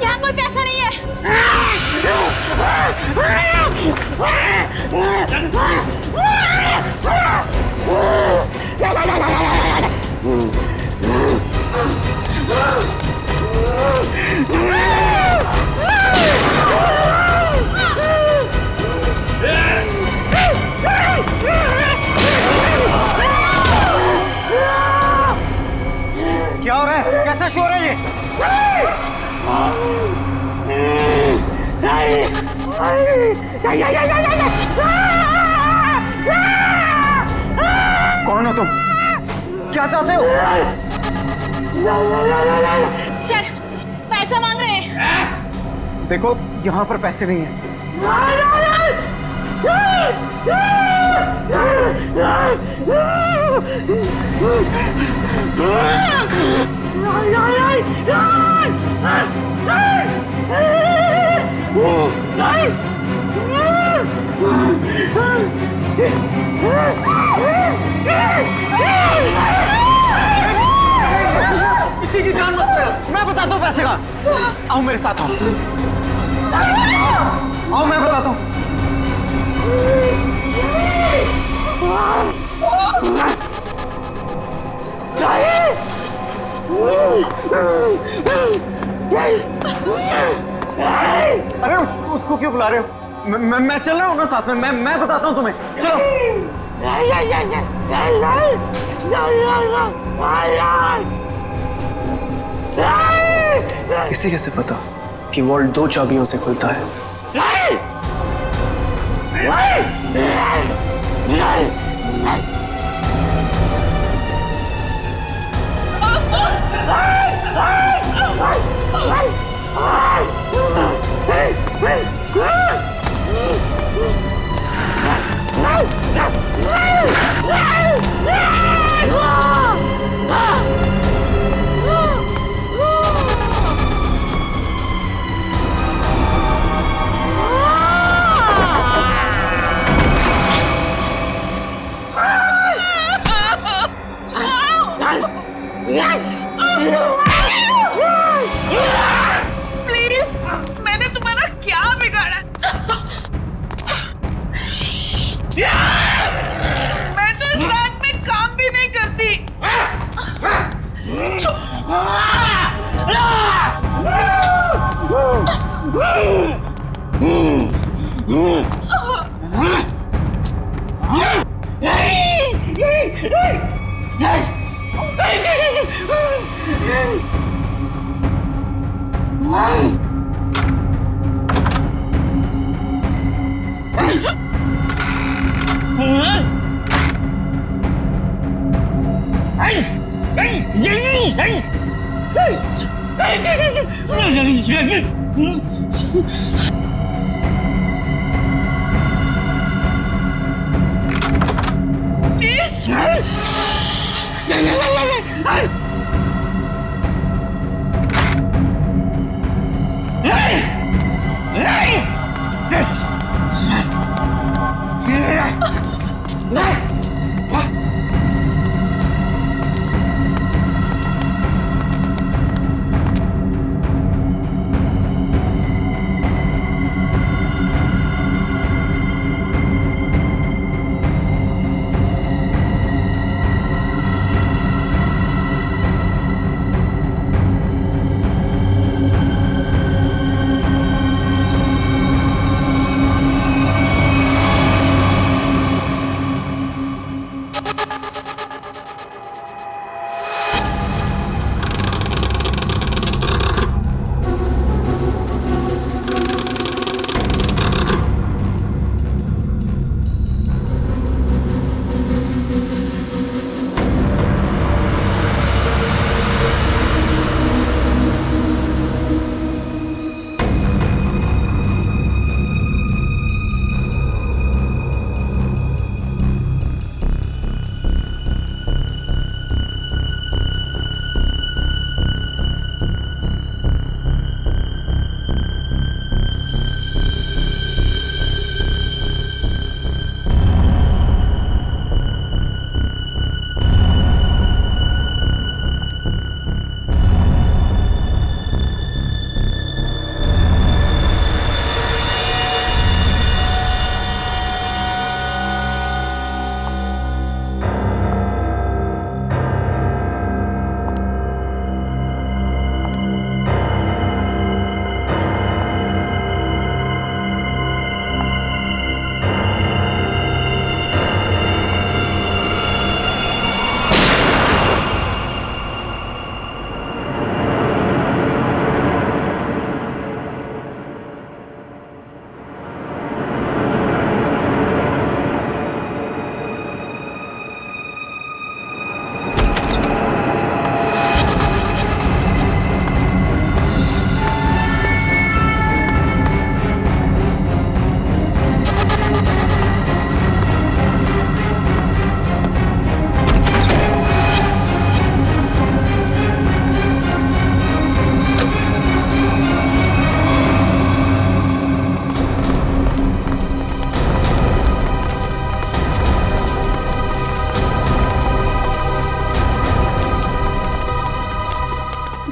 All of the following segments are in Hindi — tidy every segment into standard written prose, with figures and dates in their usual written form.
यहाँ कोई पैसा नहीं है। क्या हो रहा है? कैसा शोर है ये? कौन हो तुम? क्या चाहते हो? सर, पैसा मांग रहे हैं। देखो, यहाँ पर पैसे नहीं हैं। किसी की जान मत ले। मैं बताता हूँ पैसे का। आओ मेरे साथ आओ। आओ मैं बताता हूँ। अरे उसको क्यों बुला रहे हो? मैं चल रहा हूँ ना साथ में। मैं बताता हूँ तुम्हें। चलो। इसे कैसे पता कि वॉल्ट 2 चाबियों से खुलता है? प्लीज, मैंने तुम्हारा क्या बिगाड़ा? मैं तो इस बैंक में काम भी नहीं करती।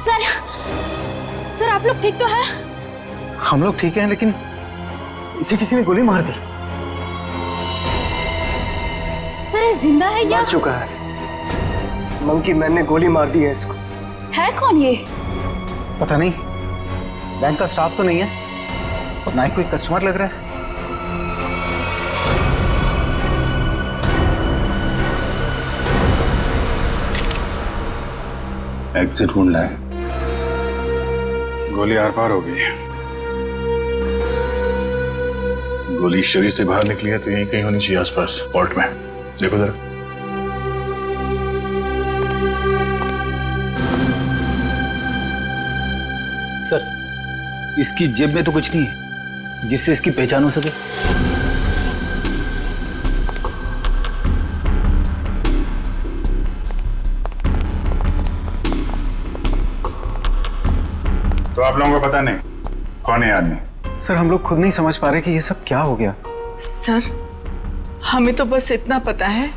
सर सर आप लोग ठीक तो हैं? हम लोग ठीक हैं, लेकिन इसे किसी ने गोली मार दी। सर ये जिंदा है या मर चुका है। मंकी मैन ने गोली मार दी है इसको। है कौन ये? पता नहीं, बैंक का स्टाफ तो नहीं है और ना ही कोई कस्टमर लग रहा है। एग्जिट ढूंढना है। गोली आर पार हो गई है। गोली शरीर से बाहर निकली है तो यहीं कहीं होनी चाहिए आसपास, वॉल्ट में। देखो जरा। सर, इसकी जेब में तो कुछ नहीं है जिससे इसकी पहचान हो सके। तो आप लोगों को पता नहीं कौन है आदमी? सर हम लोग खुद नहीं समझ पा रहे कि ये सब क्या हो गया। सर हमें तो बस इतना पता है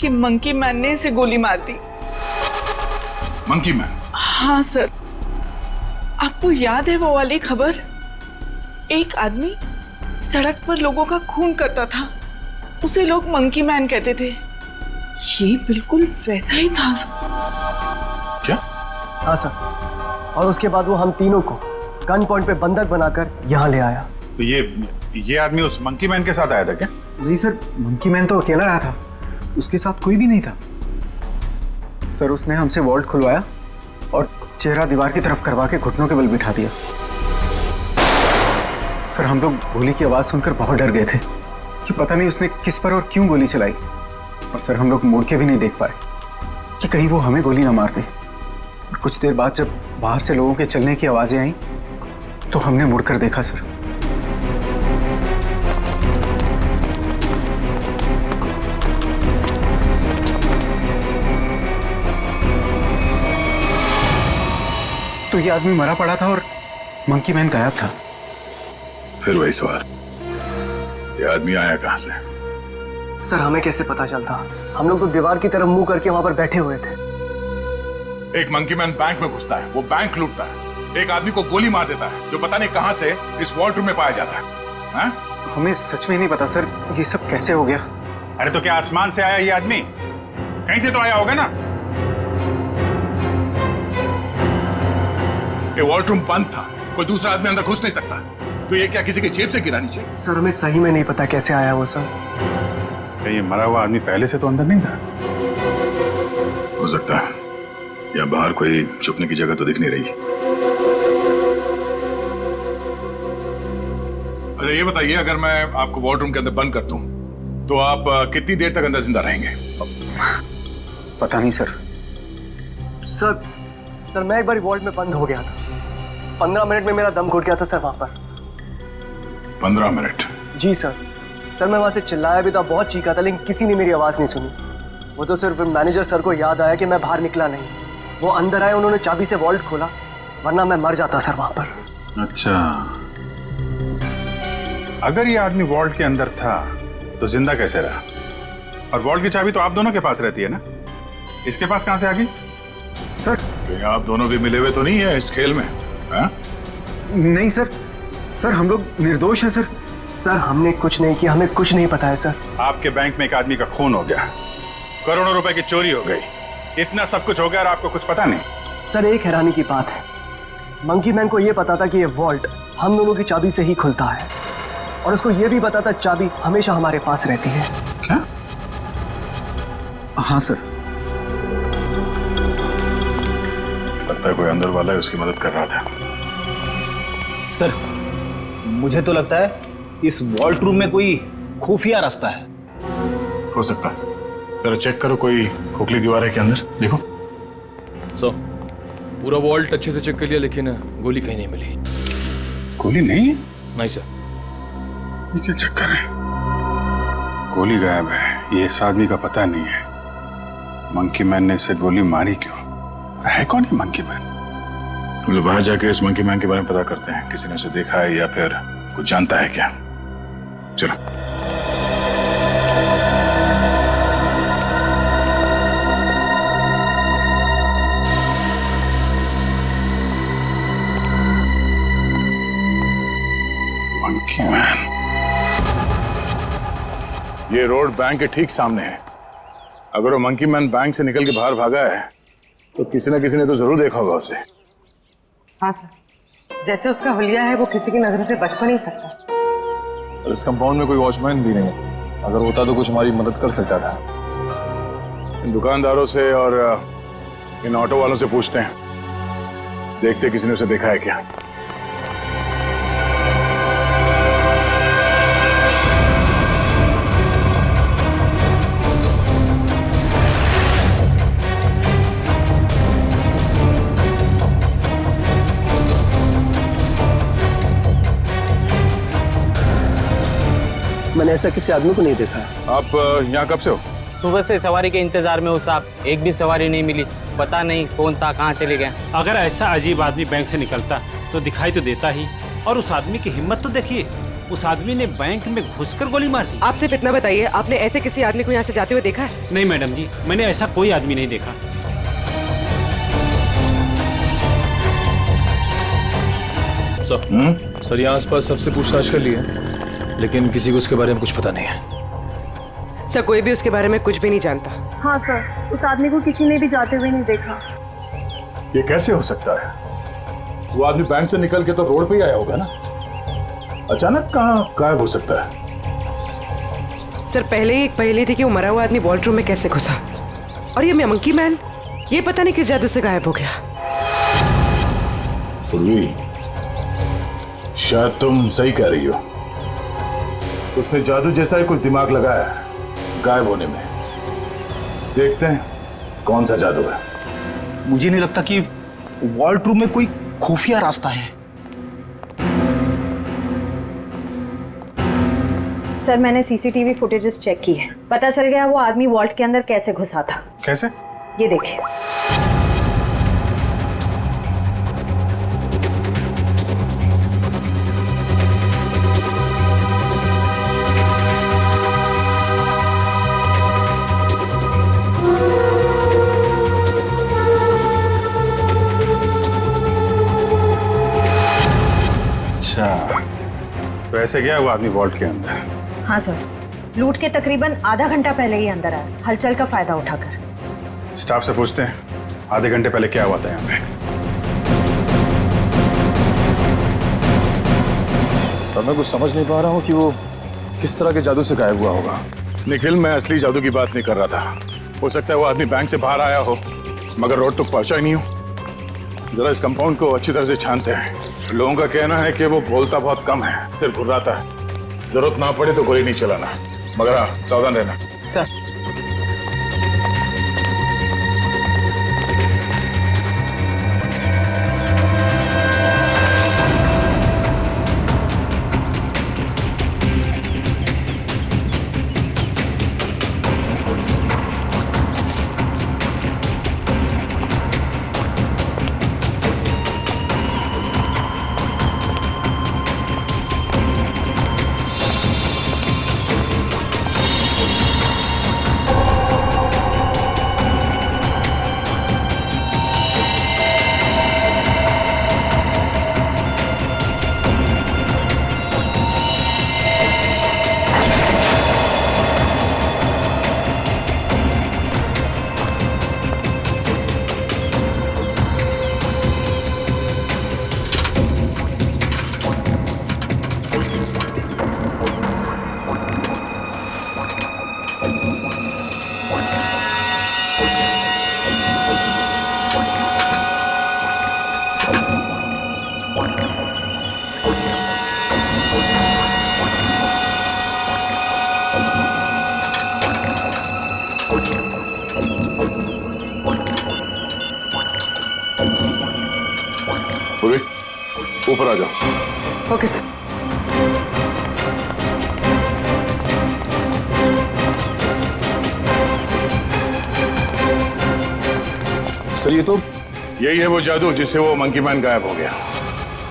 कि मंकी मैन ने इसे गोली मार दी। Monkey man? हाँ सर, आपको याद है वो वाली खबर? एक आदमी सड़क पर लोगों का खून करता था, उसे लोग मंकी मैन कहते थे। ये बिल्कुल वैसा ही था। क्या? हाँ सर, और उसके बाद वो हम तीनों को गन पॉइंट पे बंधक बनाकर यहाँ ले आया। तो ये आदमी उस मंकी मैन के साथ आया था क्या? नहीं सर, मंकी मैन तो अकेला आया था, उसके साथ कोई भी नहीं था। सर उसने हमसे वॉल्ट खुलवाया और चेहरा दीवार की तरफ करवा के घुटनों के बल बिठा दिया। सर हम लोग गोली की आवाज सुनकर बहुत डर गए थे कि पता नहीं उसने किस पर और क्यों गोली चलाई। और सर हम लोग मुड़ के भी नहीं देख पाए कि कहीं वो हमें गोली ना मार दे। और कुछ देर बाद जब बाहर से लोगों के चलने की आवाजें आई तो हमने मुड़कर देखा सर। तो ये आदमी मरा पड़ा था और मंकी मैन गायब था। फिर वही सवाल, ये आदमी आया कहां से? सर हमें कैसे पता चलता? हम लोग तो दीवार की तरफ मुंह करके वहां पर बैठे हुए थे। एक मंकी मैन बैंक में घुसता है, वो बैंक लूटता है, एक आदमी को गोली मार देता है जो पता नहीं कहां से इस वॉल्ट रूम में पाया जाता है। हा? हमें सच में नहीं पता सर, ये सब कैसे हो गया। अरे तो क्या आसमान से आया ये आदमी? कहीं से तो आया होगा ना। ये वॉल्ट रूम बंद था, कोई दूसरा आदमी अंदर घुस नहीं सकता, तो ये क्या किसी की जेब से गिरा नीचे? सर हमें सही में नहीं पता कैसे आया वो सर। क्या ये मरा हुआ आदमी पहले से तो अंदर नहीं था? हो सकता है, या बाहर कोई छुपने की जगह तो दिख नहीं रही। अच्छा ये बताइए, अगर मैं आपको वॉल्ट रूम के अंदर बंद कर दूं तो आप कितनी देर तक अंदर जिंदा रहेंगे? पता नहीं सर। सर मैं एक बार वॉल्ट में बंद हो गया था, 15 मिनट में मेरा दम घुट गया था सर वहां पर। 15 मिनट? जी सर मैं वहां से चिल्लाया भी था, बहुत चीखा था, लेकिन किसी ने मेरी आवाज नहीं सुनी। वो तो सिर्फ मैनेजर सर को याद आया कि मैं बाहर निकला नहीं। वो अंदर आए, उन्होंने चाबी से वॉल्ट खोला, वरना मैं मर जाता सर वहां पर। अच्छा, अगर ये आदमी वॉल्ट के अंदर था तो जिंदा कैसे रहा? और वॉल्ट की चाबी तो आप दोनों के पास रहती है ना, इसके पास कहां से आ गई? सर कहीं आप दोनों भी मिले हुए तो नहीं है इस खेल में? हा? नहीं सर हम लोग निर्दोष हैं सर। सर हमने कुछ नहीं किया, हमें कुछ नहीं पता है सर। आपके बैंक में एक आदमी का खून हो गया, करोड़ों रुपए की चोरी हो गई, इतना सब कुछ हो गया और आपको कुछ पता नहीं? सर एक हैरानी की बात है, मंकी मैन को यह पता था कि ये वॉल्ट हम दोनों की चाबी से ही खुलता है, और उसको यह भी पता था चाबी हमेशा हमारे पास रहती है। क्या? हाँ सर। लगता है कोई अंदर वाला है, उसकी मदद कर रहा था। सर मुझे तो लगता है इस वॉल्ट रूम में कोई खुफिया रास्ता है। हो सकता है, जरा चेक करो, कोई खोखली दीवार है के अंदर, देखो। सो पूरा वॉल्ट अच्छे से चेक कर लिया, लेकिन गोली कहीं नहीं मिली। गोली नहीं है? नहीं सर। ये क्या चक्कर है? गोली गायब है, ये इस आदमी का पता नहीं है। मंकी मैन ने इसे गोली मारी क्यों? है कौन है मंकी मैन? हम लोग बाहर जाके इस मंकी मैन के बारे में पता करते हैं, किसी ने उसे देखा है या फिर कुछ जानता है क्या। चलो। ये रोड बैंक के ठीक सामने है। अगर वो मंकी मैन बैंक से निकल के बाहर भागा है तो किसी न किसी ने तो जरूर देखा होगा उसे। हाँ सर, जैसे उसका हुलिया है वो किसी की नजरों से बच तो नहीं सकता। सर इस कंपाउंड में कोई वॉचमैन भी नहीं है, अगर होता तो कुछ हमारी मदद कर सकता था। इन दुकानदारों से और इन ऑटो वालों से पूछते हैं, देखते किसी ने उसे देखा है क्या। मैंने ऐसा किसी आदमी को नहीं देखा। आप यहाँ कब से हो? सुबह से सवारी के इंतजार में हूँ साहब, एक भी सवारी नहीं मिली। पता नहीं कौन था, कहाँ चले गए। अगर ऐसा अजीब आदमी बैंक से निकलता तो दिखाई तो देता ही। और उस आदमी की हिम्मत तो देखिए, उस आदमी ने बैंक में घुसकर गोली मार दी। आप सिर्फ इतना बताइए, आपने ऐसे किसी आदमी को यहाँ से जाते हुए देखा है? नहीं मैडम जी, मैंने ऐसा कोई आदमी नहीं देखा। सर यहाँ आसपास सबसे पूछताछ कर ली है, लेकिन किसी को उसके बारे में कुछ पता नहीं है। सर कोई भी उसके बारे में कुछ भी नहीं जानता। हाँ सर, उस आदमी को किसी ने भी जाते हुए नहीं देखा। ये कैसे हो सकता है? वो आदमी बैंक से निकल के तो रोड पे ही आया होगा ना, अचानक कहाँ गायब हो सकता है? सर पहले ही एक पहेली थी कि वो मरा हुआ आदमी वॉल्ट रूम में कैसे घुसा, और ये मंकी मैन ये पता नहीं किस जादू से गायब हो गया। पूर्वी, शायद तुम सही कह रही हो। उसने जादू जैसा ही कुछ दिमाग लगाया है गायब होने में। देखते हैं कौन सा जादू है। मुझे नहीं लगता कि वॉल्ट रूम में कोई खुफिया रास्ता है। सर मैंने सीसीटीवी फुटेजेस चेक की है, पता चल गया वो आदमी वॉल्ट के अंदर कैसे घुसा था। कैसे? ये देखिए। तो ऐसे गया वो आदमी वॉल्ट के अंदर? हाँ सर, लूट के तकरीबन आधा घंटा पहले ही अंदर आया, हलचल का फायदा उठाकर। स्टाफ से पूछते हैं आधे घंटे पहले क्या हुआ था यहाँ पे। सर मैं कुछ समझ नहीं पा रहा हूँ कि वो किस तरह के जादू से गायब हुआ होगा। निखिल, मैं असली जादू की बात नहीं कर रहा था। हो सकता है वो आदमी बैंक से बाहर आया हो मगर रोड तक पहुंचा ही नहीं हो। जरा इस कंपाउंड को अच्छी तरह से छानते हैं। लोगों का कहना है कि वो बोलता बहुत कम है, सिर्फ घुर्राता है। जरूरत ना पड़े तो गोली नहीं चलाना, मगर हाँ सावधान रहना। सर ऊपर आ जाओ। Okay sir. सर ये तो यही है वो जादू जिससे वो मंकी मैन गायब हो गया।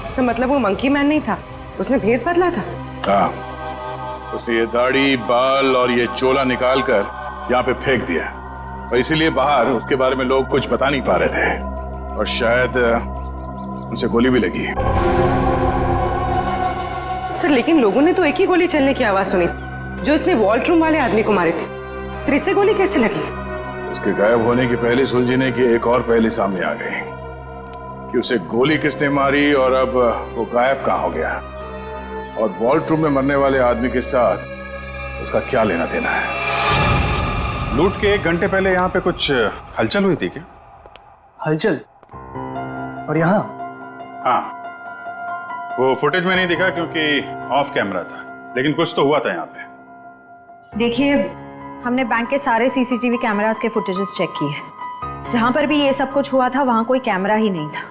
सर मतलब वो मंकी मैन नहीं था, उसने भेस बदला था। हाँ, उसे ये दाढ़ी, बाल और ये चोला निकाल कर यहाँ पे फेंक दिया, और इसीलिए बाहर उसके बारे में लोग कुछ बता नहीं पा रहे थे, और शायद उसे गोली भी लगी। सर लेकिन लोगों ने तो एक ही गोली चलने की आवाज सुनी, जो इसने वॉल्ट्रूम वाले आदमी को मारे थे, फिर इसे गोली कैसे लगी? उसके गायब होने की पहले सुलझने की एक और पहली सामने आ गई कि उसे गोली किसने मारी और अब वो गायब कहाँ हो गया, और वॉल्ट्रूम में मरने वाले आदमी के साथ उसका क्या लेना देना है। लूट के 1 घंटे पहले यहाँ पे कुछ हलचल हुई थी क्या? हलचल? और यहाँ? हाँ, वो फुटेज में नहीं दिखा क्योंकि ऑफ कैमरा था, लेकिन कुछ तो हुआ था यहाँ पे। देखिए, हमने बैंक के सारे सीसीटीवी कैमरास के फुटेजेस चेक किए। जहां पर भी ये सब कुछ हुआ था वहां कोई कैमरा ही नहीं था।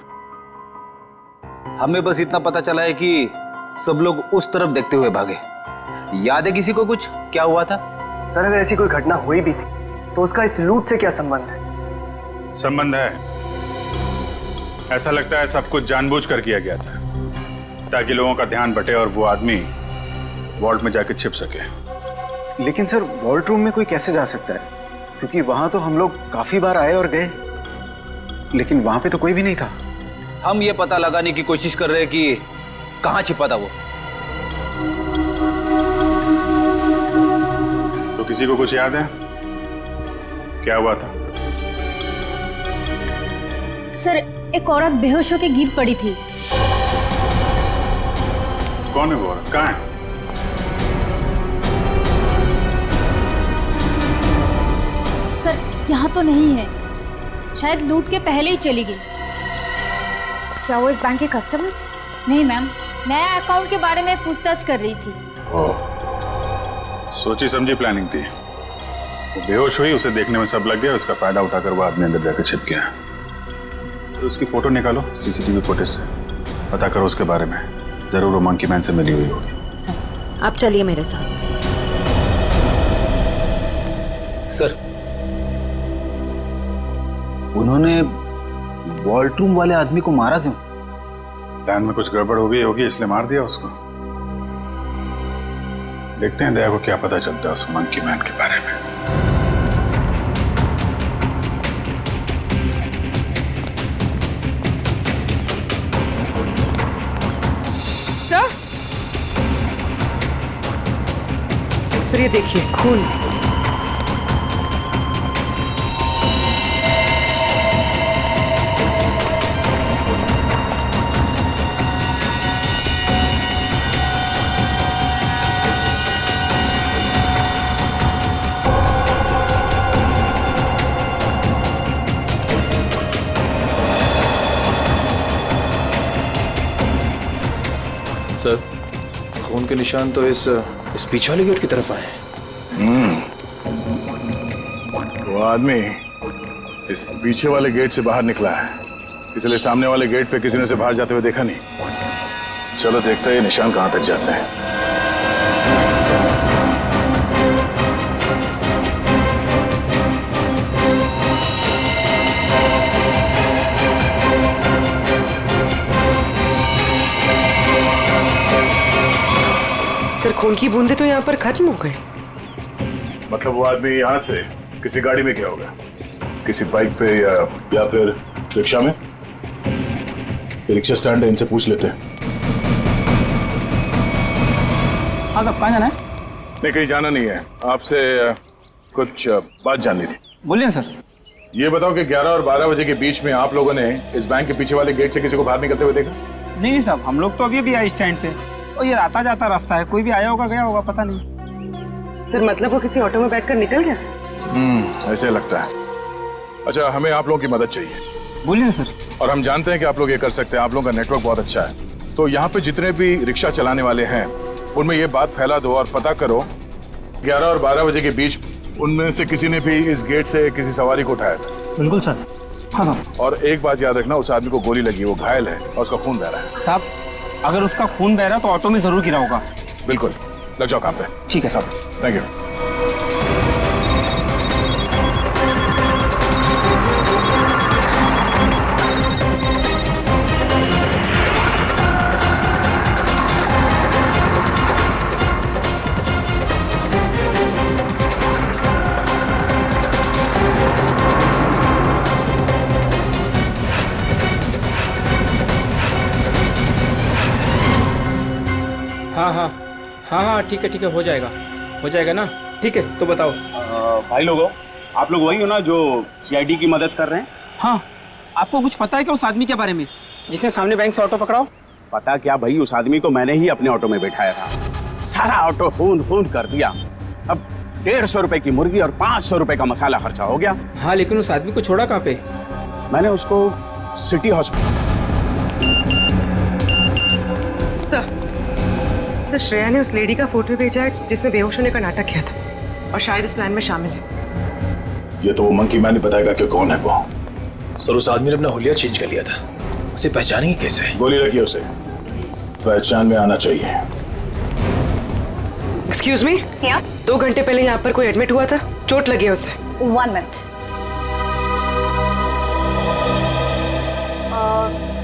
हमें बस इतना पता चला है कि सब लोग उस तरफ देखते हुए भागे। याद है किसी को कुछ क्या हुआ था? सर, अगर ऐसी कोई घटना हुई भी थी तो उसका इस लूट से क्या संबंध है? संबंध है। ऐसा लगता है सब कुछ जानबूझकर किया गया था ताकि लोगों का ध्यान बटे और वो आदमी वॉल्ट में जाके छिप सके। लेकिन सर, वॉल्ट रूम में कोई कैसे जा सकता है? क्योंकि वहां तो हम लोग काफी बार आए और गए, लेकिन वहां पे तो कोई भी नहीं था। हम ये पता लगाने की कोशिश कर रहे हैं कि कहाँ छिपा था वो। तो किसी को कुछ याद है क्या हुआ था? सर, एक औरत बेहोश होकर गिर पड़ी थी। कौन है वो औरत? कहाँ है? सर, यहाँ तो नहीं है, शायद लूट के पहले ही चली गई। क्या वो इस बैंक की कस्टमर थी? नहीं मैम, नया अकाउंट के बारे में पूछताछ कर रही थी। ओह, सोची समझी प्लानिंग थी। वो बेहोश हुई, उसे देखने में सब लग गया, उसका फायदा उठाकर वो आदमी अंदर जाकर छिप गया। तो उसकी फोटो निकालो सीसीटीवी फुटेज से, पता करो उसके बारे में। जरूर वो मंकी मैन से मिली हुई होगी। सर, आप चलिए मेरे साथ। सर, उन्होंने वॉल्ट्रूम वाले आदमी को मारा क्यों? प्लान में कुछ गड़बड़ हो गई होगी, इसलिए मार दिया उसको। देखते हैं दया को क्या पता चलता है उस मंकी मैन के बारे में। सर, ये देखिए खून। सर, खून के निशान तो इस पीछे वाले गेट की तरफ आए। वो आदमी इस पीछे वाले गेट से बाहर निकला है, इसलिए सामने वाले गेट पे किसी ने उसे बाहर जाते हुए देखा नहीं। चलो देखते हैं ये निशान कहां तक जाते हैं। सर, खून की बूंदे तो यहाँ पर खत्म हो गए। मतलब वो आदमी यहाँ से किसी गाड़ी में गया होगा, किसी बाइक पे या फिर रिक्शा में। रिक्शा स्टैंड है, इनसे पूछ लेते हैं। हाँ, कब कहाँ जाना है? नहीं, कहीं जाना नहीं है, आपसे कुछ बात जाननी थी। बोलिए सर। ये बताओ कि 11 और 12 बजे के बीच में आप लोगों ने इस बैंक के पीछे वाले गेट से किसी को बाहर निकलते हुए देखा? नहीं साहब, हम लोग तो अभी भी आए स्टैंड पे, और ये आता जाता रास्ता है, कोई भी आया होगा गया होगा, पता नहीं। सर, मतलब वो किसी ऑटो में बैठकर निकल गया? ऐसे लगता है। अच्छा, हमें आप लोगों की मदद चाहिए। बोलिए सर। और हम जानते हैं कि आप लोग ये कर सकते हैं, आप लोगों का नेटवर्क बहुत अच्छा है। तो यहाँ पे जितने भी रिक्शा चलाने वाले हैं उनमें ये बात फैला दो और पता करो 11 और 12 बजे के बीच उनमें से किसी ने भी इस गेट से किसी सवारी को उठाया था। बिल्कुल सर। हाँ सर। और एक बात याद रखना, उस आदमी को गोली लगी, वो घायल है और उसका खून बह रहा है। साहब, अगर उसका खून बह रहा तो ऑटो में जरूर गिरा होगा। बिल्कुल, लग जाओ काम पे। ठीक है साहब। Thank you. हाँ हाँ हाँ हाँ, ठीक है हो जाएगा। हो जाएगा ना? ठीक है, तो बताओ। भाई लोगों, आप लोग वही हो ना जो सीआईडी की मदद कर रहे हैं? हाँ, आपको कुछ पता है क्या उस आदमी के बारे में जिसने सामने बैंक से ऑटो पकड़ाओ? पता क्या भाई, उस आदमी को मैंने ही अपने ऑटो में बैठाया था। सारा ऑटो खून खून कर दिया। अब 150 रुपए की मुर्गी और 500 रुपए का मसाला खर्चा हो गया। हाँ, लेकिन उस आदमी को छोड़ा कहाँ पे? मैंने उसको सिटी हॉस्पिटल। सर श्रेया ने उस लेडी का फोटो भेजा है जिसने बेहोश होने का नाटक किया था और शायद इस प्लान में शामिल है। ये तो वो मंकी मैन ही बताएगा कि कौन है वो। सर उस आदमी ने अपना हुलिया चेंज कर लिया था, उसे पहचानेंगे कैसे? गोली लगी उसे, पहचान में आना चाहिए। एक्सक्यूज मी, 2 घंटे पहले यहाँ पर कोई एडमिट हुआ था, चोट लगी है उसे। 1 मिनट।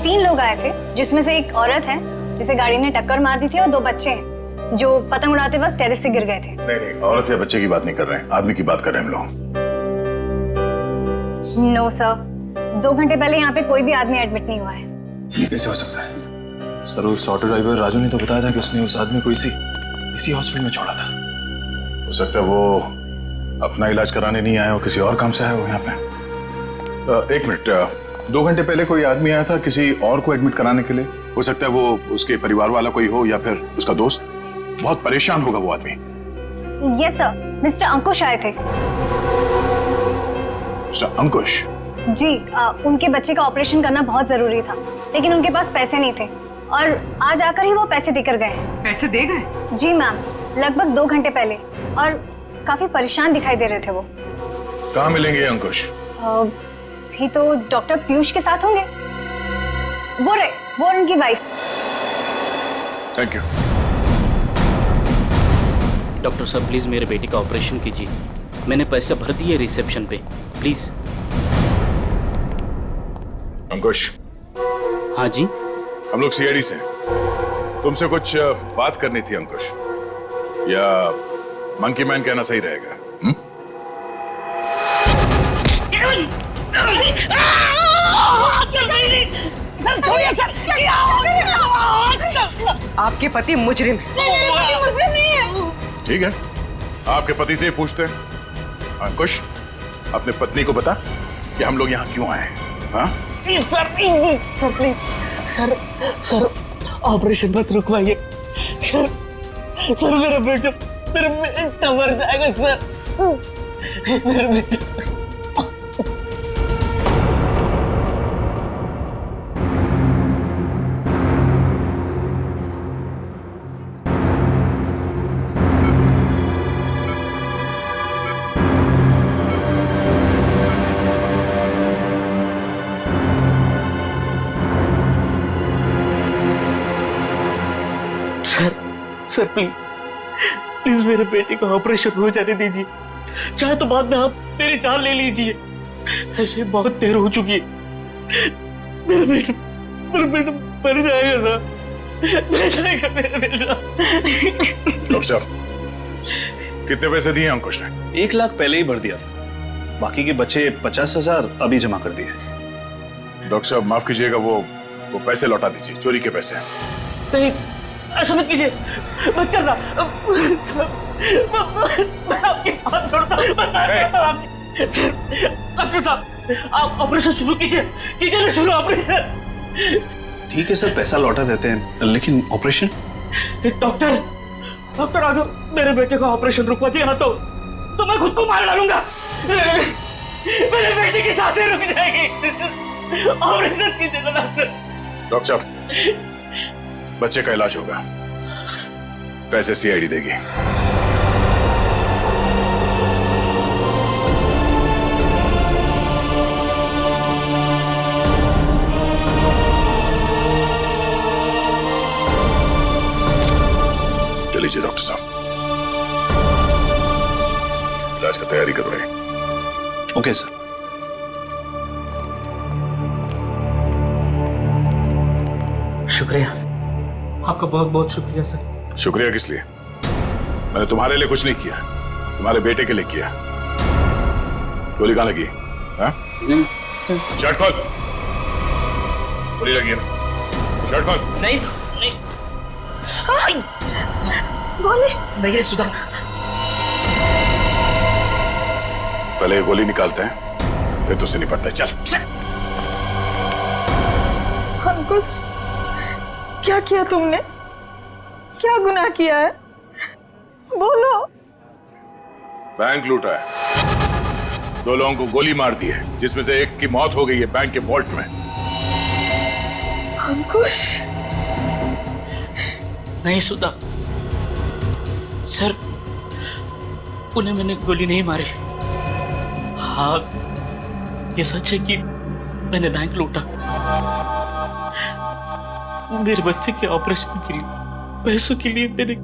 3 लोग आए थे जिसमें से एक औरत है जिसे गाड़ी ने टक्कर मार दी थी और 2 बच्चे हैं जो पतंग उड़ाते वक्त टेरेस से गिर गए थे। नहीं, औरत या बच्चे की बात नहीं कर रहे हैं, आदमी की बात कर रहे हैं हम लोग। नो सर, 2 घंटे पहले यहाँ पे कोई भी आदमी एडमिट नहीं हुआ है। ये कैसे हो सकता है? सर उस ऑटो ड्राइवर राजू ने तो बताया था कि उसने उस आदमी को इसी हॉस्पिटल में छोड़ा था। हो सकता है वो अपना इलाज कराने नहीं आया हो, किसी और काम से आया हो यहाँ पे। 1 मिनट, 2 घंटे पहले कोई आदमी आया था किसी और को एडमिट कराने के लिए। हो सकता है वो उसके परिवार वाला कोई हो या फिर उसका दोस्त। बहुत परेशान होगा वो आदमी। यस सर, मिस्टर अंकुश आए थे। मिस्टर अंकुश? जी, उनके बच्चे का ऑपरेशन करना बहुत जरूरी था लेकिन उनके पास पैसे नहीं थे और आज आकर ही वो पैसे देकर गए। पैसे दे गए? जी मैम, लगभग 2 घंटे पहले, और काफी परेशान दिखाई दे रहे थे वो। कहाँ मिलेंगे अंकुश? भी तो डॉक्टर पीयूष के साथ होंगे। वो उनकी वाइफ। Thank you. डॉक्टर साहब प्लीज मेरे बेटे का ऑपरेशन कीजिए, मैंने पैसे भर दिए रिसेप्शन पे, प्लीज। अंकुश। हाँ जी। हम लोग सीआईडी से, तुमसे कुछ बात करनी थी अंकुश, या मंकी मैन कहना सही रहेगा? आपके पति मुजरिम है। ठीक है, आपके पति से पूछते हैं। अंकुश, अपने पत्नी को बता कि हम लोग यहाँ क्यों आए हैं। हाँ? सर प्लीज, सर ऑपरेशन मत रुकवाइए। सर मेरा बेटा मर जाएगा सर, मेरा बेटा। सर प्लीज मेरे बेटे का ऑपरेशन हो जाने दीजिए, चाहे तो बाद में आप मेरी जान ले लीजिए। ऐसे बहुत देर हो चुकी है। मेरा बेटा मर जाएगा सर, मर जाएगा मेरा बेटा। डॉक्टर साहब, कितने पैसे दिए अंकुश ने? 1 लाख पहले ही भर दिया था, बाकी के बचे 50,000 अभी जमा कर दिए। डॉक्टर साहब माफ कीजिएगा, वो पैसे लौटा दीजिए, चोरी के पैसे। नहीं, ऐसा मत कीजिए, मत करना। मैं आपके हाथ जोड़ता हूँ, डॉक्टर साहब आप ऑपरेशन शुरू कीजिए ना, शुरू ऑपरेशन। ठीक है सर, पैसा लौटा देते हैं, लेकिन ऑपरेशन? डॉक्टर आगे मेरे बेटे का ऑपरेशन रुकवा दिया ना तो मैं खुद को मार डालूंगा। मेरे बेटे की सांसें रुक जाएगी। ऑपरेशन कीजिएगा डॉक्टर। डॉक्टर साहब, बच्चे का इलाज होगा, पैसे सीआईडी देगी। चलिए डॉक्टर साहब, इलाज की तैयारी कर रहे हैं। Okay sir. शुक्रिया, आपका बहुत बहुत शुक्रिया सर। शुक्रिया किस लिए? मैंने तुम्हारे लिए कुछ नहीं किया, तुम्हारे बेटे के लिए किया। गोली कहाँ लगी? शर्ट खोल। गोली लगी है ना? शर्ट खोल। नहीं गोली नहीं सुधा। पहले गोली निकालते हैं, फिर तुझसे निपटते हैं। चल। अंकुश, क्या किया तुमने? क्या गुनाह किया है? बोलो। बैंक लूटा है, 2 लोगों को गोली मार दी है, जिसमें से एक की मौत हो गई है बैंक के वॉल्ट में। अंकुश, नहीं सुधा सर, उन्हें मैंने गोली नहीं मारी। हाँ, ये सच है कि मैंने बैंक लूटा। मेरे बच्चे के ऑपरेशन के लिए, पैसों के लिए मैंने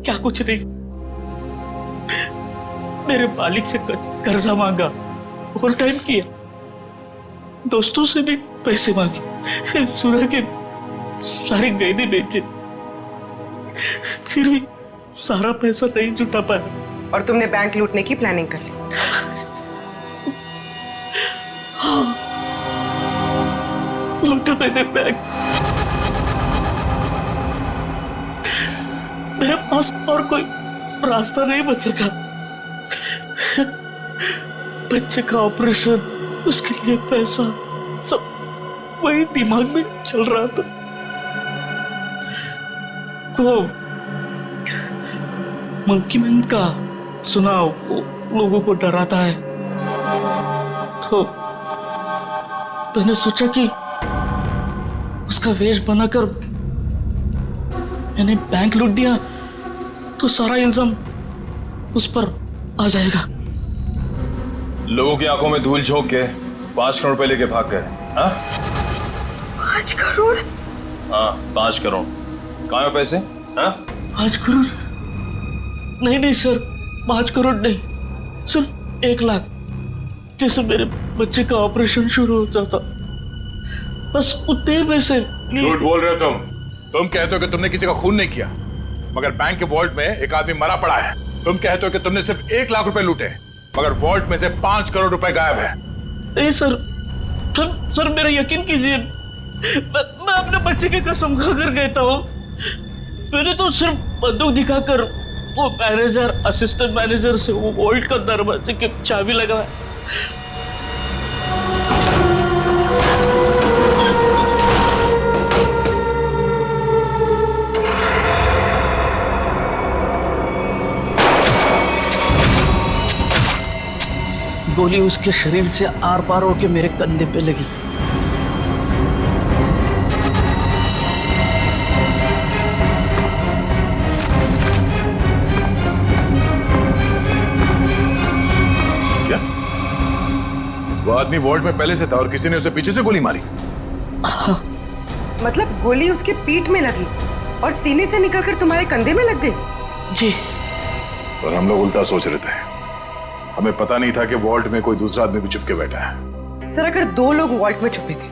क्या कुछ नहीं, मेरे मालिक से कर्जा मांगा, ओवर टाइम किया, दोस्तों से भी पैसे मांगे, सुना के सारे गहने बेचे, फिर भी सारा पैसा नहीं जुटा पाया। और तुमने बैंक लूटने की प्लानिंग कर ली? हाँ, लूटा मैंने बैंक। मेरे पास और कोई रास्ता नहीं बचा था। बच्चे का ऑपरेशन, उसके लिए पैसा, सब वही दिमाग में चल रहा था। वो मंकी मैन का सुना, लोगों को डराता है, तो मैंने सोचा कि उसका वेश बनाकर मैंने बैंक लूट दिया तो सारा इल्जाम उस पर आ जाएगा। लोगों की आंखों में धूल झोंक के 5 करोड़ रुपए लेके भाग गए। हाँ? 5 करोड़? हाँ, 5 करोड़। कहाँ है पैसे? हाँ? 5 करोड़? नहीं सर, 5 करोड़ नहीं, सिर्फ 1 लाख। जैसे मेरे बच्चे का ऑपरेशन शुरू होता था, बस उतने पैसे। झूठ बोल रहे हो तुम कहते हो कि तुमने किसी का खून नहीं किया, मगर बैंक के वॉल्ट में एक आदमी मरा पड़ा है। तुम कहते हो कि तुमने सिर्फ 1 लाख रुपए लूटे, मगर वॉल्ट में से 5 करोड़ रुपए गायब है। नहीं सर, मेरा यकीन कीजिए, मैं अपने बच्चे की कसम खाकर कहता हूँ, मैंने तो सिर्फ बंदूक दिखाकर वो मैनेजर, असिस्टेंट मैनेजर से वो वॉल्ट का दरवाजे की चाबी लगाया। गोली उसके शरीर से आर पार होकर मेरे कंधे पे लगी। क्या वो आदमी वॉल्ट में पहले से था और किसी ने उसे पीछे से गोली मारी? हाँ। मतलब गोली उसके पीठ में लगी और सीने से निकलकर तुम्हारे कंधे में लग गई? जी। और हम लोग उल्टा सोच रहे थे, हमें पता नहीं था कि वॉल्ट में कोई दूसरा आदमी भी छुप के बैठा है। सर, अगर 2 लोग वॉल्ट में छुपे थे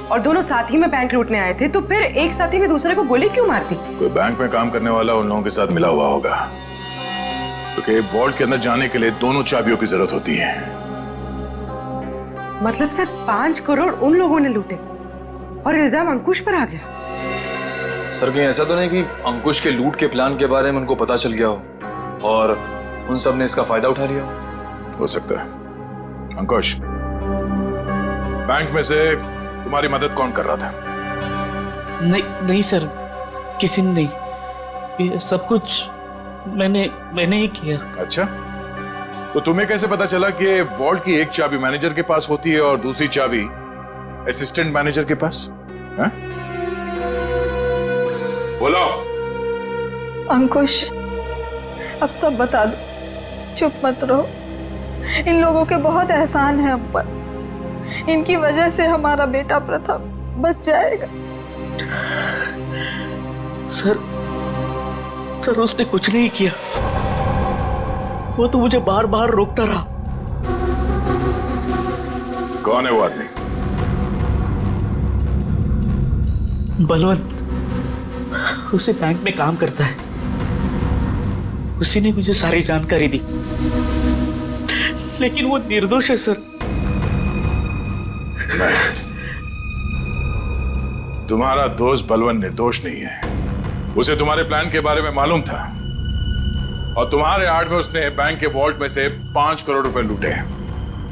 और दोनों साथ ही में बैंक लूटने आए थे, तो फिर एक साथी में दूसरे को गोली क्यों मारती? कोई बैंक में काम करने वाला उन लोगों के साथ मिला हुआ होगा, क्योंकि वॉल्ट के अंदर जाने के लिए दोनों चाबियों की जरूरत होती है। मतलब सर, 5 करोड़ उन लोगों ने लूटे और इल्जाम अंकुश पर आ गया? सर, कहीं ऐसा तो नहीं कि अंकुश के लूट के प्लान के बारे में उनको पता चल गया हो और उन सब ने इसका फायदा उठा लिया हो सकता है। अंकुश, बैंक में से तुम्हारी मदद कौन कर रहा था? नहीं सर, किसी ने नहीं, ये सब कुछ मैंने ही किया। अच्छा, तो तुम्हें कैसे पता चला कि वॉल्ट की एक चाबी मैनेजर के पास होती है और दूसरी चाबी असिस्टेंट मैनेजर के पास? हाँ? बोलो। अंकुश, अब सब बता दो, चुप मत रहो। इन लोगों के बहुत एहसान है हम पर, इनकी वजह से हमारा बेटा प्रथम बच जाएगा। सर, उसने कुछ नहीं किया, वो तो मुझे बार बार रोकता रहा। कौन है वो आदमी? बलवंत, उसी बैंक में काम करता है, उसी ने मुझे सारी जानकारी दी, लेकिन वो निर्दोष है सर। नहीं, तुम्हारा दोस्त बलवंत निर्दोष नहीं है। उसे तुम्हारे प्लान के बारे में मालूम था और तुम्हारे आड़ में उसने बैंक के वॉल्ट में से 5 करोड़ रुपए लूटे।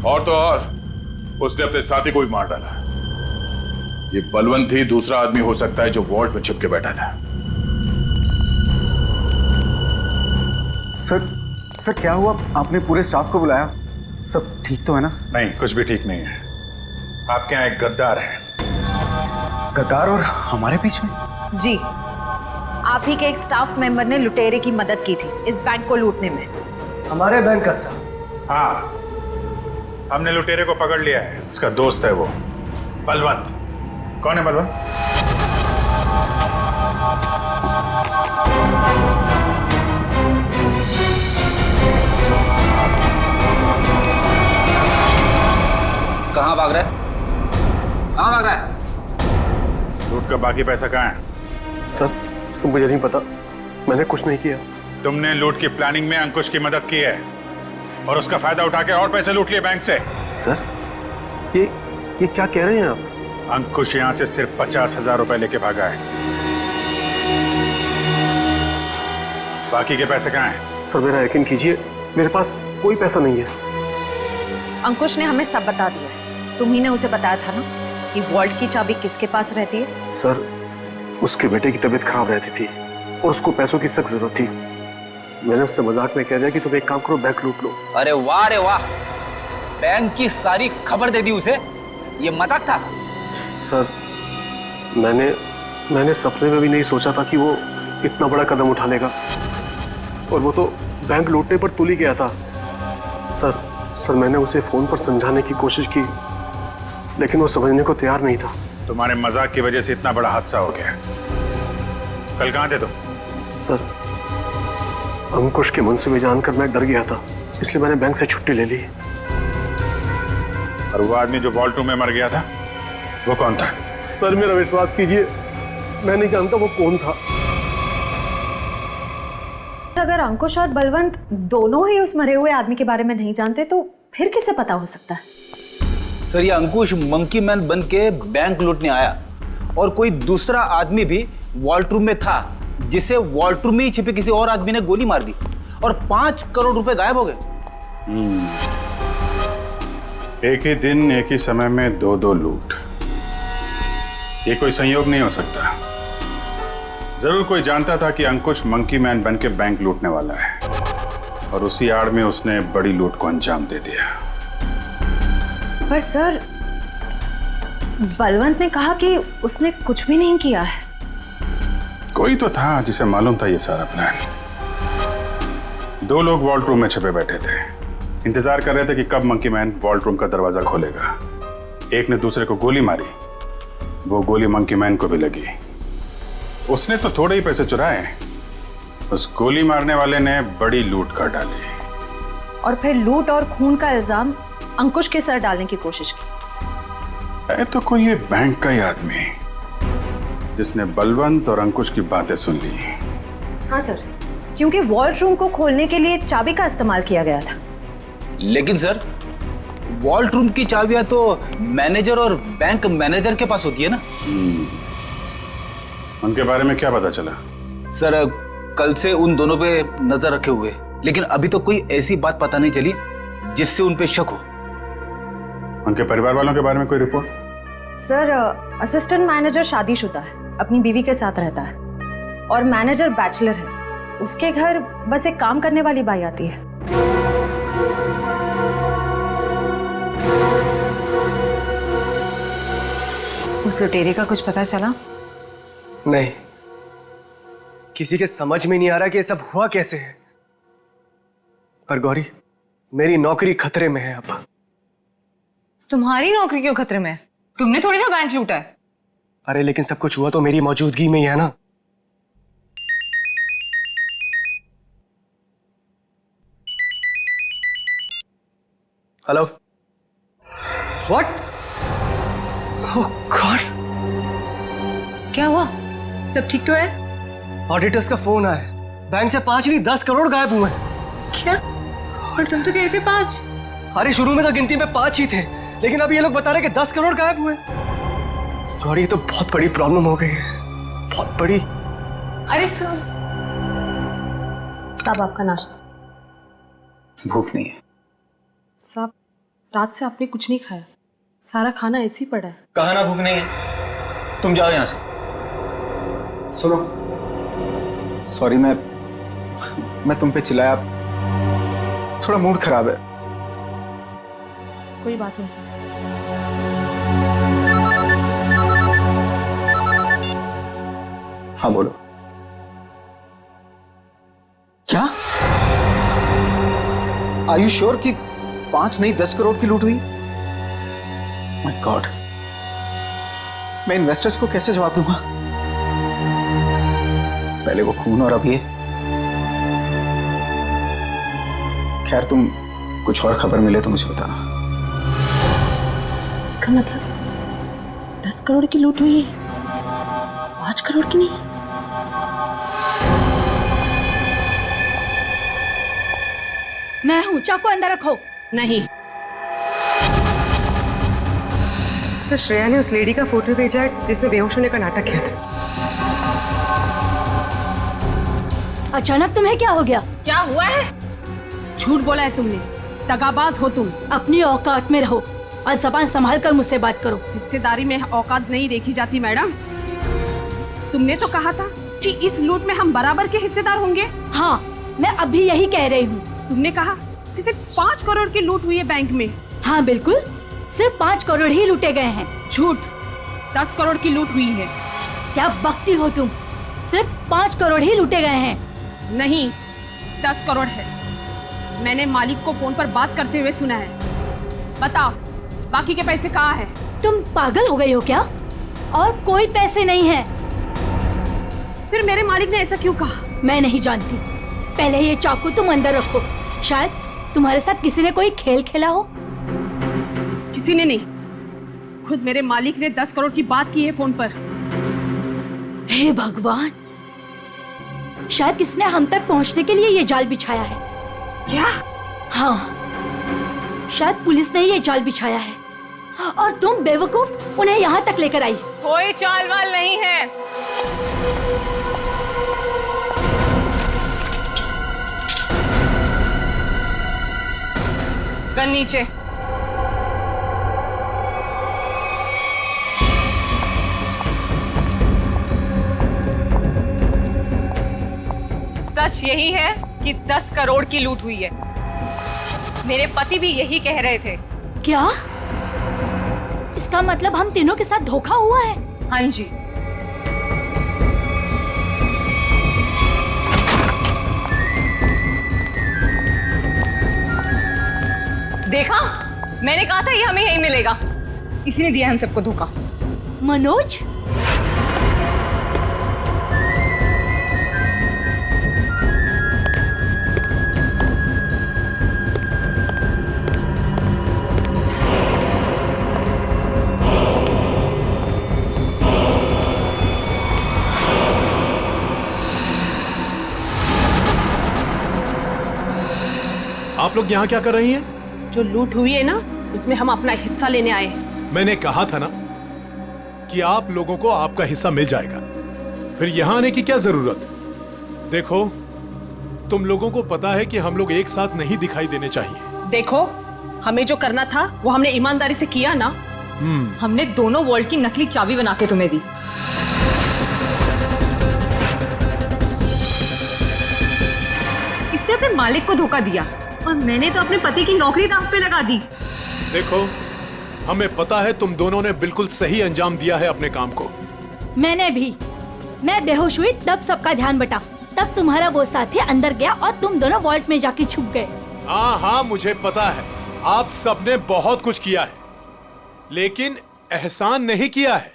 और तो और उसने अपने साथी को भी मार डाला। ये बलवंत ही दूसरा आदमी हो सकता है जो वॉल्ट में छुप के बैठा था। सर क्या हुआ? आपने पूरे स्टाफ को बुलाया? सब ठीक तो है ना? नहीं, कुछ भी ठीक नहीं है। आपके यहाँ एक गद्दार है। गद्दार और हमारे बीच में? जी, आप ही के एक स्टाफ मेंबर ने लुटेरे की मदद की थी इस बैंक को लूटने में। हमारे बैंक का स्टाफ? हाँ, हमने लुटेरे को पकड़ लिया है। उसका दोस्त है वो बलवंत। कौन है बलवंत? कहाँ भाग रहा है? कहाँ भाग रहा है? लूट का बाकी पैसा कहाँ है? सर मुझे नहीं पता, मैंने कुछ नहीं किया। तुमने लूट की प्लानिंग में अंकुश की मदद की है और उसका फायदा उठा के और पैसे लूट लिए बैंक से। सर ये क्या कह रहे हैं आप? अंकुश यहां से सिर्फ 50,000 रुपए लेके भागा है। बाकी के पैसे कहाँ हैं? सर मेरा यकीन कीजिए, मेरे पास कोई पैसा नहीं है। अंकुश ने हमें सब बता दिया। तुम ही ने उसे बताया था ना कि वॉल्ट की चाबी किसके पास रहती है? सर उसके बेटे की तबीयत खराब रहती थी और उसको पैसों की सख्त जरूरत थी। मैंने उससे मजाक में कह दिया कि तुम एक काम करो, बैंक लूट लो। अरे वाह, बैंक की सारी खबर दे दी उसे। ये मजाक था? सर मैंने सपने में भी नहीं सोचा था कि वो इतना बड़ा कदम उठा लेगा, और वो तो बैंक लूटने पर तुल ही गया था। सर मैंने उसे फोन पर समझाने की कोशिश की, लेकिन वो समझने को तैयार नहीं था। तुम्हारे मजाक की वजह से इतना बड़ा हादसा हो गया। कल कहाँ थे तुम? सर अंकुश के मंसूबे जानकर मैं डर गया था, इसलिए मैंने बैंक से छुट्टी ले ली। और वो आदमी जो वॉल्ट रूम में मर गया था, वो कौन था? सर मेरा विश्वास कीजिए, मैं नहीं जानता वो कौन था। अगर अंकुश और बलवंत दोनों ही उस मरे हुए आदमी के बारे में नहीं जानते तो फिर किसे पता हो सकता है? सर ये अंकुश मंकी मैन बन के बैंक लूटने आया और कोई दूसरा आदमी भी वॉल्ट रूम में था, जिसे वॉल्ट रूम में ही छिपे किसी और आदमी ने गोली मार दी और 5 करोड़ रुपए गायब हो गए। एक ही दिन एक ही समय में दो लूट, ये कोई संयोग नहीं हो सकता। जरूर कोई जानता था कि अंकुश मंकी मैन बन के बैंक लूटने वाला है और उसी आड़ में उसने बड़ी लूट को अंजाम दे दिया। पर सर बलवंत ने कहा कि उसने कुछ भी नहीं किया है। कोई तो था जिसे मालूम था ये सारा प्लान। 2 लोग वॉल्ट रूम में छिपे बैठे थे, इंतजार कर रहे थे कि कब मंकी मैन वॉल्ट रूम का दरवाजा खोलेगा। एक ने दूसरे को गोली मारी, वो गोली मंकी मैन को भी लगी। उसने तो थोड़े ही पैसे चुराए, उस गोली मारने वाले ने बड़ी लूट कर डाली और फिर लूट और खून का इल्जाम अंकुश के सर डालने की कोशिश की। है तो कोई ये बैंक का ही आदमी जिसने बलवंत और अंकुश की बातें सुन ली। हाँ सर, क्योंकि वॉल्ट रूम को खोलने के लिए चाबी का इस्तेमाल किया गया था। लेकिन सर वॉल्ट रूम की चाबियां तो मैनेजर और बैंक मैनेजर के पास होती है ना। उनके बारे में क्या पता चला? सर कल से उन दोनों पे नजर रखे हुए, लेकिन अभी तो कोई ऐसी बात पता नहीं चली जिससे उन पे शक हो। उनके परिवार वालों के बारे में कोई रिपोर्ट? सर असिस्टेंट मैनेजर शादीशुदा है, अपनी बीवी के साथ रहता है, और मैनेजर बैचलर है। उसके घर बस एक काम करने वाली बाई आती है। उस लुटेरे का कुछ पता चला? नहीं, किसी के समझ में नहीं आ रहा कि ये सब हुआ कैसे है। पर गौरी, मेरी नौकरी खतरे में है अब। तुम्हारी नौकरी क्यों खतरे में है? तुमने थोड़ी ना बैंक लूटा है। अरे लेकिन सब कुछ हुआ तो मेरी मौजूदगी में ही है ना। Hello, what? ओह गॉड, क्या हुआ? सब ठीक तो है? ऑडिटर्स का फोन आया, बैंक से 5 नहीं 10 करोड़ गायब हुए। क्या? और तुम तो कहते 5। अरे शुरू में तो गिनती में 5 ही थे, लेकिन अब ये लोग बता रहे कि 10 करोड़ गायब हुए। गौरी, ये तो बहुत बड़ी प्रॉब्लम हो गई है, बहुत बड़ी। अरे साहब आपका नाश्ता। भूख नहीं है साहब, रात से आपने कुछ नहीं खाया, सारा खाना ऐसे ही पड़ा है। कहा ना भूख नहीं है, तुम जाओ यहाँ से। सुनो, सॉरी मैं तुम पे चिल्लाया, थोड़ा मूड खराब है। कोई बात नहीं सर। हाँ बोलो। क्या? आर यू श्योर कि 5 नहीं 10 करोड़ की लूट हुई? माय गॉड, मैं इन्वेस्टर्स को कैसे जवाब दूंगा? पहले वो खून और अब ये। खैर, तुम कुछ और खबर मिले तो मुझे बताना। इसका मतलब 10 करोड़ की लूट हुई है, 5 करोड़ की नहीं। मैं हूं, चाकू अंदर रखो। नहीं। सर, श्रेया ने उस लेडी का फोटो भेजा है जिसने बेहोश होने का नाटक किया था। अचानक तुम्हें क्या हो गया? क्या हुआ है? झूठ बोला है तुमने, दगाबाज हो तुम। अपनी औकात में रहो और जबान संभाल कर मुझसे बात करो। हिस्सेदारी में औकात नहीं देखी जाती मैडम। तुमने तो कहा था कि इस लूट में हम बराबर के हिस्सेदार होंगे। हाँ, मैं अभी यही कह रही हूँ। तुमने कहा कि सिर्फ 5 करोड़ की लूट हुई है बैंक में। हाँ बिल्कुल, सिर्फ 5 करोड़ ही लूटे गए हैं। झूठ, 10 करोड़ की लूट हुई है। क्या बकती हो तुम? सिर्फ 5 करोड़ ही लूटे गए हैं। नहीं, 10 करोड़ है। मैंने मालिक को फोन पर बात करते हुए सुना है। बताओ, बाकी के पैसे कहाँ हैं? तुम पागल हो गई हो क्या? और कोई पैसे नहीं है। फिर मेरे मालिक ने ऐसा क्यों कहा? मैं नहीं जानती। पहले ये चाकू तुम अंदर रखो। शायद तुम्हारे साथ किसी ने कोई खेल खेला हो। किसी ने नहीं, खुद मेरे मालिक ने 10 करोड़ की बात की है फोन पर। हे भगवान, शायद किसने हम तक पहुंचने के लिए ये जाल बिछाया है। क्या? हाँ, शायद पुलिस ने ये जाल बिछाया है और तुम बेवकूफ उन्हें यहाँ तक लेकर आई। कोई चाल वाल नहीं है। गन नीचे। सच यही है कि 10 करोड़ की लूट हुई है। मेरे पति भी यही कह रहे थे। क्या? इसका मतलब हम तीनों के साथ धोखा हुआ है? हाँ जी। देखा, मैंने कहा था ये हमें यही मिलेगा। इसी ने दिया हम सबको धोखा। मनोज, आप लोग यहाँ क्या कर रही हैं? जो लूट हुई है ना, उसमें हम अपना हिस्सा लेने आए हैं। मैंने कहा था ना कि आप लोगों को आपका हिस्सा मिल जाएगा, फिर यहाँ आने की क्या जरूरत? देखो, तुम लोगों को पता है कि हम लोग एक साथ नहीं दिखाई देने चाहिए। देखो, हमें जो करना था वो हमने ईमानदारी से किया ना। हमने दोनों वॉल्ट की नकली चाबी बना के तुम्हें दी। इसने अपने मालिक को धोखा दिया और मैंने तो अपने पति की नौकरी दांव पे लगा दी। देखो, हमें पता है तुम दोनों ने बिल्कुल सही अंजाम दिया है अपने काम को। मैंने भी। मैं बेहोश हुई तब सबका ध्यान बटा। तब तुम्हारा वो साथी अंदर गया और तुम दोनों वॉल्ट में जाके छुप गए। हाँ हाँ, मुझे पता है आप सबने बहुत कुछ किया है, लेकिन एहसान नहीं किया है।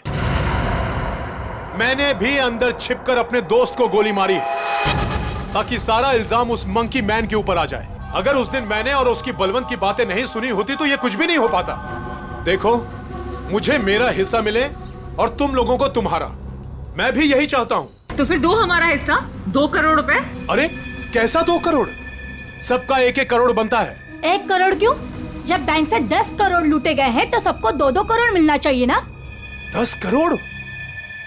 मैंने भी अंदर छिपकर अपने दोस्त को गोली मारी है ताकि सारा इल्जाम उस मंकी मैन के ऊपर आ जाए। अगर उस दिन मैंने और उसकी बलवंत की बातें नहीं सुनी होती तो ये कुछ भी नहीं हो पाता। देखो, मुझे मेरा हिस्सा मिले और तुम लोगों को तुम्हारा। मैं भी यही चाहता हूँ। तो फिर दो हमारा हिस्सा, 2 करोड़ रुपए। अरे कैसा 2 करोड़? सबका 1-1 करोड़ बनता है। 1 करोड़ क्यों? जब बैंक से 10 करोड़ लूटे गए हैं तो सबको 2-2 करोड़ मिलना चाहिए ना। 10 करोड़?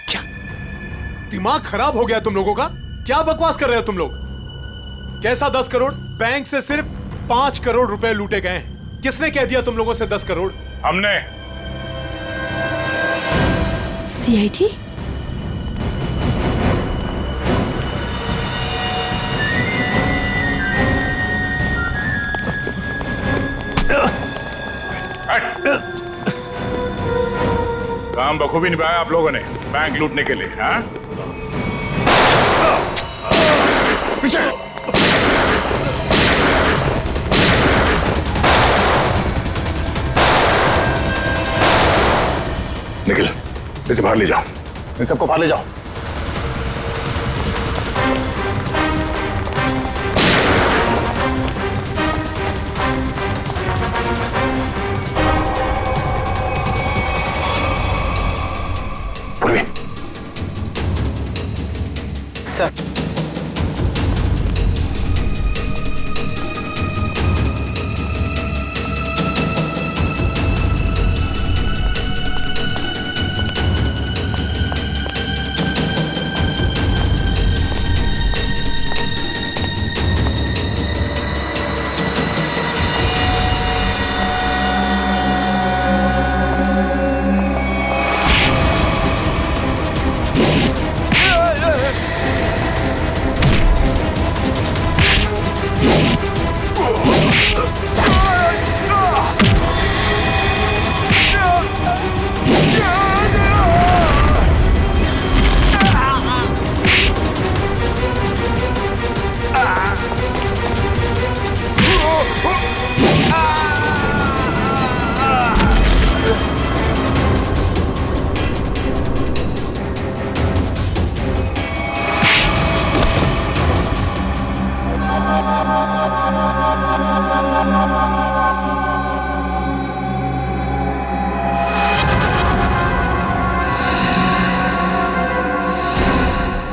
क्या दिमाग खराब हो गया तुम लोगों का? क्या बकवास कर रहे हो तुम लोग? कैसा 10 करोड़? बैंक से सिर्फ 5 करोड़ रुपए लूटे गए हैं। किसने कह दिया तुम लोगों से 10 करोड़? हमने। सीआईडी? काम बखूबी निभाया आप लोगों ने बैंक लूटने के लिए। हाँ, पीछे। निखिल, इसे बाहर ले जाओ। इन सबको बाहर ले जाओ। Purvi. Sir,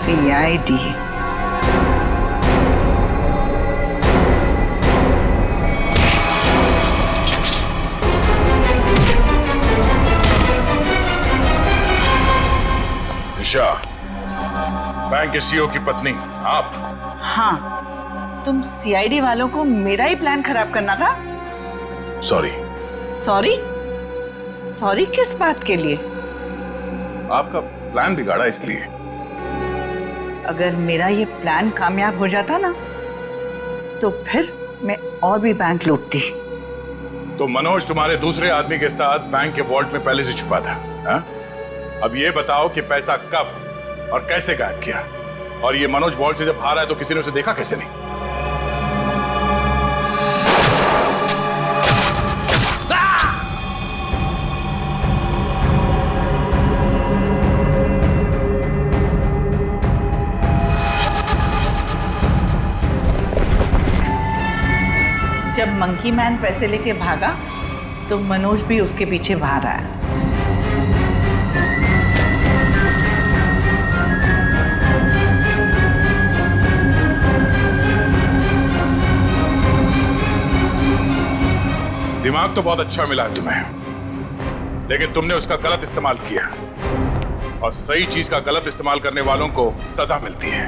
CID. Nisha, bank के सीईओ की पत्नी आप? हाँ, तुम सीआईडी वालों को मेरा ही प्लान खराब करना था। सॉरी। सॉरी? सॉरी किस बात के लिए? आपका प्लान बिगाड़ा इसलिए। अगर मेरा ये प्लान कामयाब हो जाता ना, तो फिर मैं और भी बैंक लूटती। तो मनोज तुम्हारे दूसरे आदमी के साथ बैंक के वॉल्ट में पहले से छुपा था। हा? अब ये बताओ कि पैसा कब और कैसे गायब किया? और ये मनोज वॉल्ट से जब बाहर आया तो किसी ने उसे देखा कैसे नहीं? जब मंकी मैन पैसे लेके भागा तो मनोज भी उसके पीछे बाहर आया। दिमाग तो बहुत अच्छा मिला है तुम्हें, लेकिन तुमने उसका गलत इस्तेमाल किया, और सही चीज का गलत इस्तेमाल करने वालों को सजा मिलती है।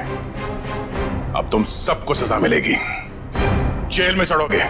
अब तुम सबको सजा मिलेगी, जेल में सड़ोगे।